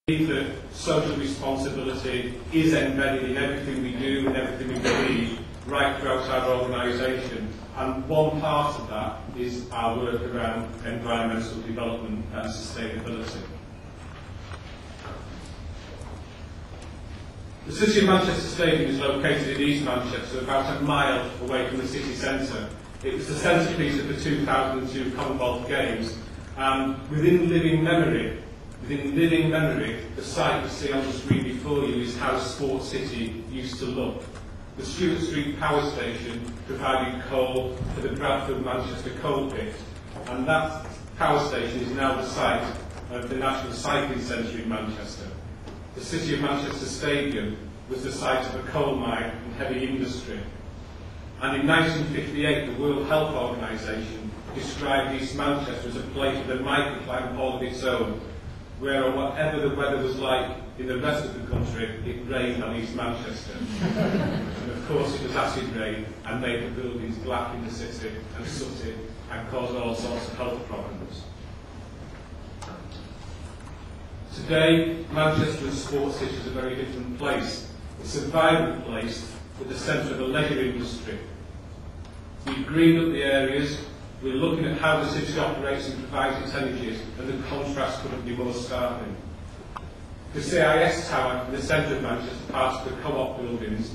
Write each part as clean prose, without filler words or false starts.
believe that social responsibility is embedded in everything we do and everything we believe right throughout our organisation, and one part of that is our work around environmental development and sustainability. The City of Manchester Stadium is located in East Manchester, about a mile away from the city centre. It was the centrepiece of the 2002 Commonwealth Games, and within living memory, the site you see on the screen before you is how Sport City used to look. The Stewart Street Power Station provided coal for the Bradford Manchester coal pit, and that power station is now the site of the National Cycling Centre in Manchester. The City of Manchester Stadium was the site of a coal mine and heavy industry. And in 1958, the World Health Organization described East Manchester as a place with a microclimate all of its own, where whatever the weather was like in the rest of the country, it rained on East Manchester. And of course it was acid rain and made the buildings black in the city and sooty and caused all sorts of health problems. Today, Manchester and Sport City is a very different place. It's a vibrant place at the centre of a leisure industry. We've greened up the areas. We're looking at how the city operates and provides its energies, and the contrast couldn't be more startling. The CIS tower in the centre of Manchester, part of the co-op buildings,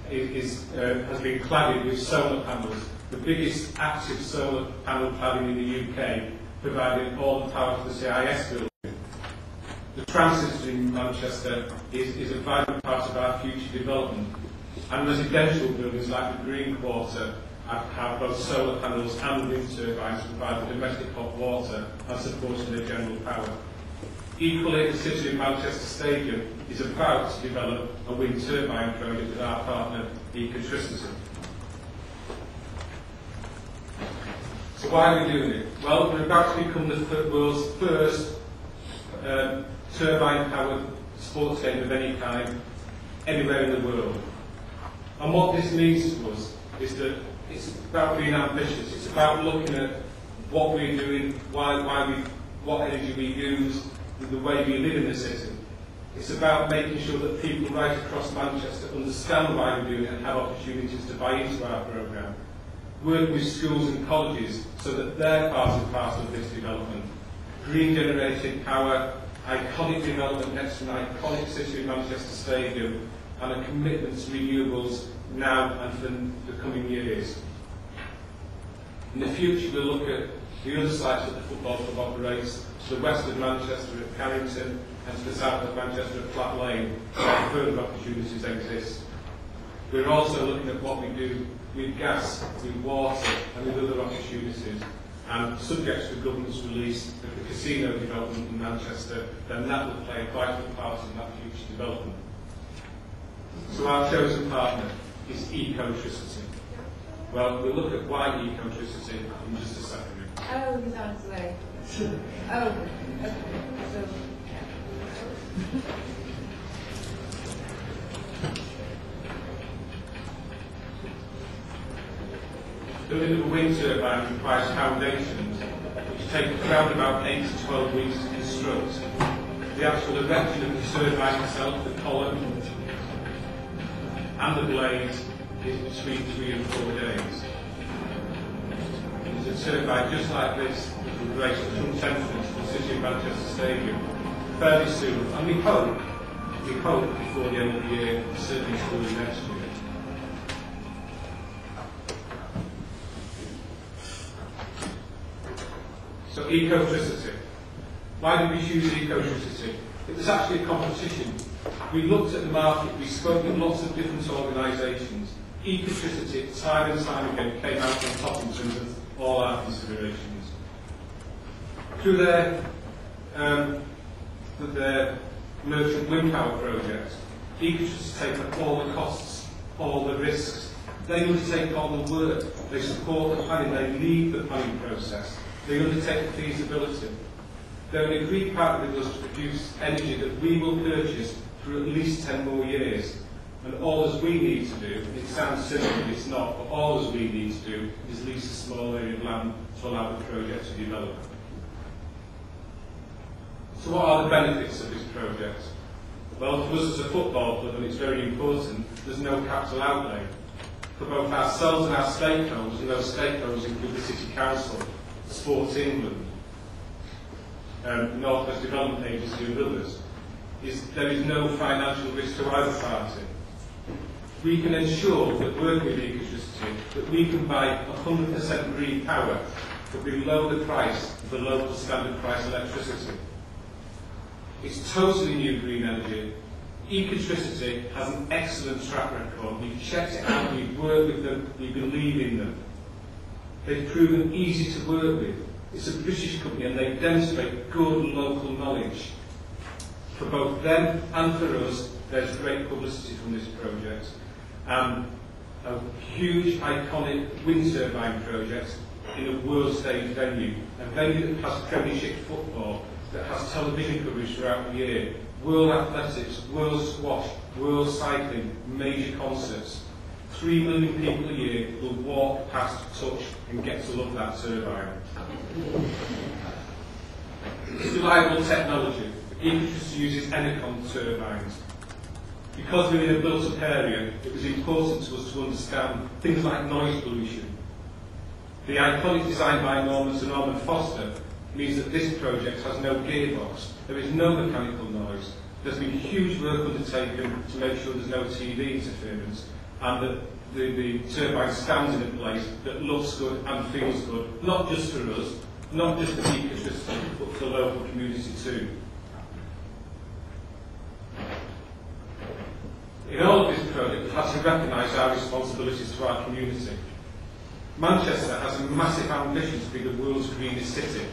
has been cladded with solar panels, the biggest active solar panel cladding in the UK, providing all the power to the CIS building. The transit in Manchester is a vital part of our future development, and residential buildings like the Green Quarter have both solar panels and wind turbines to provide the domestic hot water and supporting their general power. Equally, the City of Manchester Stadium is about to develop a wind turbine project with our partner Ecotricity. So why are we doing it? Well, we're about to become the world's first turbine-powered sports stadium of any kind anywhere in the world. And what this means to us is that it's about being ambitious. It's about looking at what we're doing, what energy we use, the way we live in the city. It's about making sure that people right across Manchester understand why we're doing it and have opportunities to buy into our programme. Working with schools and colleges so that they're part of this development. Green generated power, iconic development next to an iconic City of Manchester Stadium, and a commitment to renewables now and for the coming years. In the future, we'll look at the other sites that the football club operates, to the west of Manchester at Carrington and to the south of Manchester at Flat Lane, where further opportunities exist. We're also looking at what we do with gas, with water and with other opportunities. And subject to the government's release of the casino development in Manchester, then that will play a vital part in that future development. So our chosen partner is Ecotricity. Well, we'll look at why Ecotricity in just a second. Oh, he's on his way. Oh, okay. Building a wind turbine requires foundations, which take around about 8 to 12 weeks to construct. The actual erection of the turbine itself, the column, and the blades is between 3 and 4 days. There's a turbine just like this that will grace the front entrance to the City of Manchester Stadium fairly soon, and we hope before the end of the year, certainly early next year. So Ecotricity. Why did we choose Ecotricity? It was actually a competition. We looked at the market, we spoke with lots of different organisations. Ecotricity, time and time again, came out on top in terms of all our considerations. Through their merchant wind power project, Ecotricity take up all the costs, all the risks. They undertake all the work, they support the planning, they lead the planning process, they undertake the feasibility. They're an agreed partner with us to produce energy that we will purchase for at least 10 more years. And all as we need to do, it sounds simple but it's not, but all as we need to do is lease a small area of land to allow the project to develop. So what are the benefits of this project? Well, for us as a football club, and it's very important, there's no capital outlay. For both ourselves and our stakeholders, and those stakeholders include the City Council, Sports England, North West Development Agency and others, there is no financial risk to either party. We can ensure that working with Ecotricity, that we can buy 100% green power for below the price of the local standard price electricity. It's totally new green energy. Ecotricity has an excellent track record. We've checked it out, we've worked with them, we believe in them. They've proven easy to work with. It's a British company and they demonstrate good local knowledge. For both them and for us, there's great publicity from this project. A huge, iconic wind turbine project in a world stage venue, a venue that has Premiership football, that has television coverage throughout the year, world athletics, world squash, world cycling, major concerts. 3 million people a year will walk past, touch and get to love that turbine. It's reliable technology. Ecotricity uses Enercon turbines. Because we're in a built-up area, it was important to us to understand things like noise pollution. The iconic design by Sir Norman Foster means that this project has no gearbox. There is no mechanical noise. There's been huge work undertaken to make sure there's no TV interference and that the turbine stands in a place that looks good and feels good, not just for us, not just for Ecotricity, but for the local community too. In all of this project, we have to recognise our responsibilities to our community. Manchester has a massive ambition to be the world's greenest city.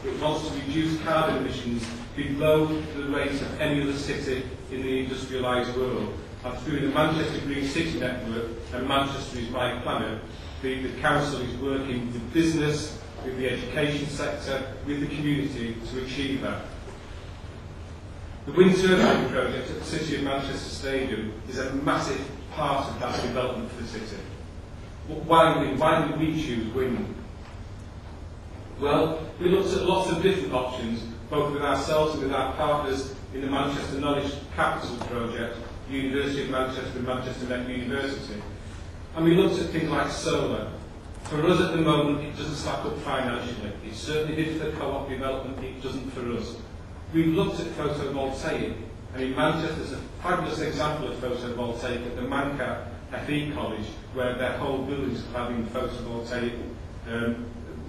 It wants to reduce carbon emissions below the rate of any other city in the industrialised world. And through the Manchester Green City Network and Manchester is My Planet, the Council is working with business, with the education sector, with the community to achieve that. The wind turbine project at the City of Manchester Stadium is a massive part of that development for the city. Why wind? Why did we choose wind? Well, we looked at lots of different options, both with ourselves and with our partners in the Manchester Knowledge Capital project, the University of Manchester and Manchester Met University. And we looked at things like solar. For us at the moment, it doesn't stack up financially. It certainly did for the co-op development, it doesn't for us. We've looked at photovoltaic, and in Manchester there's a fabulous example of photovoltaic at the Mancat FE College, where their whole building is clad in photovoltaic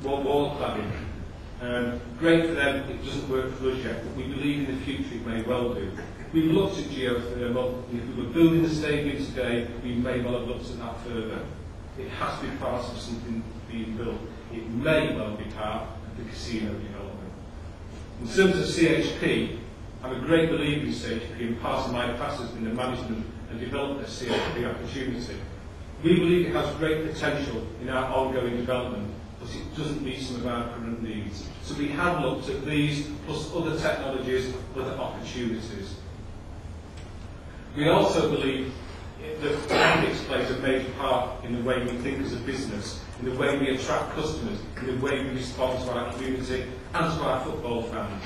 wall cladding. Great for them, it doesn't work for us yet, but we believe in the future it may well do. We've looked at geothermal, and if we were building the stadium today, we may well have looked at that further. It has to be part of something being built. It may well be part of the casino development. In terms of CHP, I'm a great believer in CHP, and part of my past has been the management and development of CHP opportunity. We believe it has great potential in our ongoing development, but it doesn't meet some of our current needs. So we have looked at these, plus other technologies, other opportunities. We also believe that ethics plays a major part in the way we think as a business, in the way we attract customers, in the way we respond to our community and to our football fans.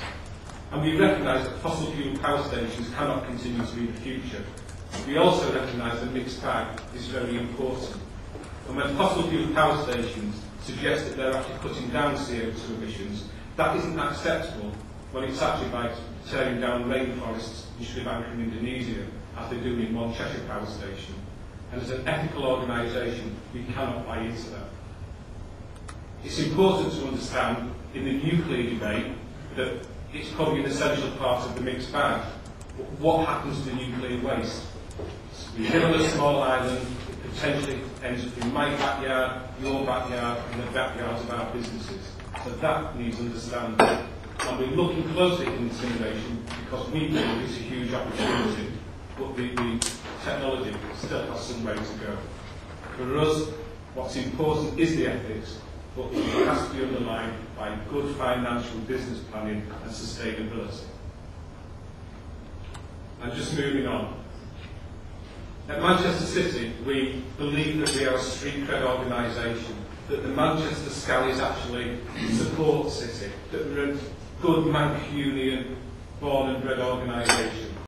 And we recognise that fossil fuel power stations cannot continue to be the future. We also recognise that mixed bag is very important. And when fossil fuel power stations suggest that they're actually cutting down CO2 emissions, that isn't acceptable when it's actually by tearing down rainforests in Sri Lanka and Indonesia, as they do in one Cheshire power station. And as an ethical organisation, we cannot buy into that. It's important to understand in the nuclear debate that it's probably an essential part of the mixed bag. But what happens to nuclear waste? We live on a small island, it potentially ends up in my backyard, your backyard, and the backyards of our businesses. So that needs understanding. And we're looking closely at incinerator because we believe it's a huge opportunity, but the technology still has some way to go. For us, what's important is the ethics, but it has to be underlined by good financial business planning and sustainability. And just moving on. At Manchester City, we believe that we are a street cred organisation, that the Manchester Scallies actually support City, that we're a good Mancunian born and bred organisation.